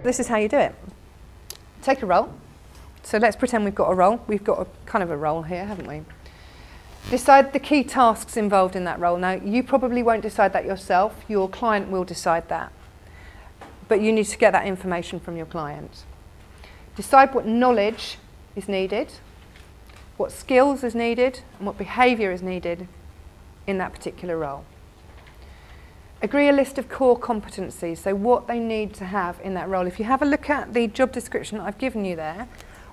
This is how you do it. Take a role. So let's pretend we've got a role. We've got a kind of a role here, haven't we? Decide the key tasks involved in that role. Now, you probably won't decide that yourself. Your client will decide that. But you need to get that information from your client. Decide what knowledge is needed, what skills is needed, and what behaviour is needed in that particular role. Agree a list of core competencies, so what they need to have in that role. If you have a look at the job description that I've given you there,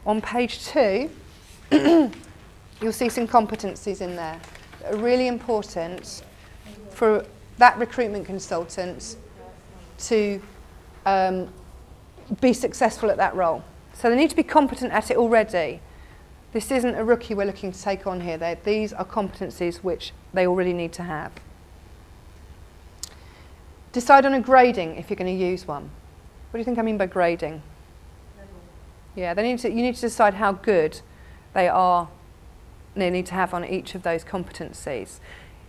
on page 2, you'll see some competencies in there that are really important for that recruitment consultant to be successful at that role. So they need to be competent at it already. This isn't a rookie we're looking to take on here. These are competencies which they already need to have. Decide on a grading if you're going to use one. What do you think I mean by grading? Yeah, you need to decide how good they need to have on each of those competencies.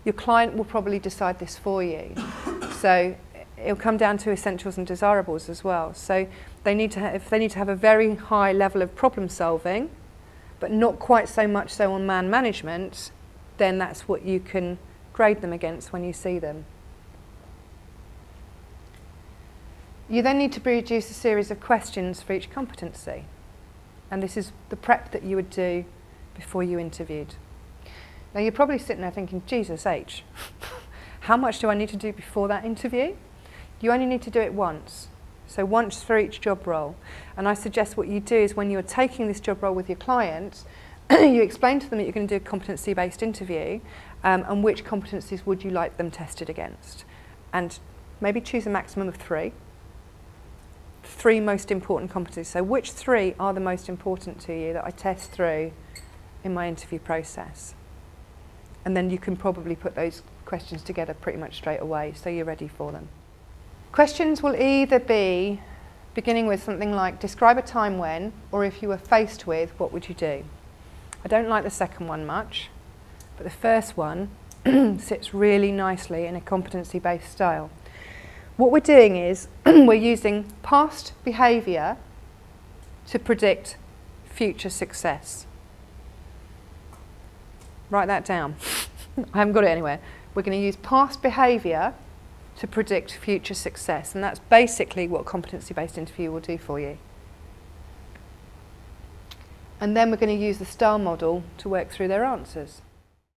Your client will probably decide this for you. So it'll come down to essentials and desirables as well. So if they need to have a very high level of problem solving, but not quite so much so on man management, then that's what you can grade them against when you see them. You then need to produce a series of questions for each competency. And this is the prep that you would do before you interviewed. Now you're probably sitting there thinking, Jesus H, how much do I need to do before that interview? You only need to do it once. So once for each job role. And I suggest what you do is when you're taking this job role with your client, you explain to them that you're going to do a competency-based interview and which competencies would you like them tested against. And maybe choose a maximum of 3. 3 most important competencies. So which 3 are the most important to you that I test through in my interview process? And then you can probably put those questions together pretty much straight away so you're ready for them. Questions will either be beginning with something like describe a time when, or if you were faced with, what would you do? I don't like the second one much, but the first one sits really nicely in a competency-based style. What we're doing is we're using past behaviour to predict future success. Write that down. I haven't got it anywhere. We're going to use past behaviour to predict future success, and that's basically what a competency-based interview will do for you. And then we're going to use the STAR model to work through their answers.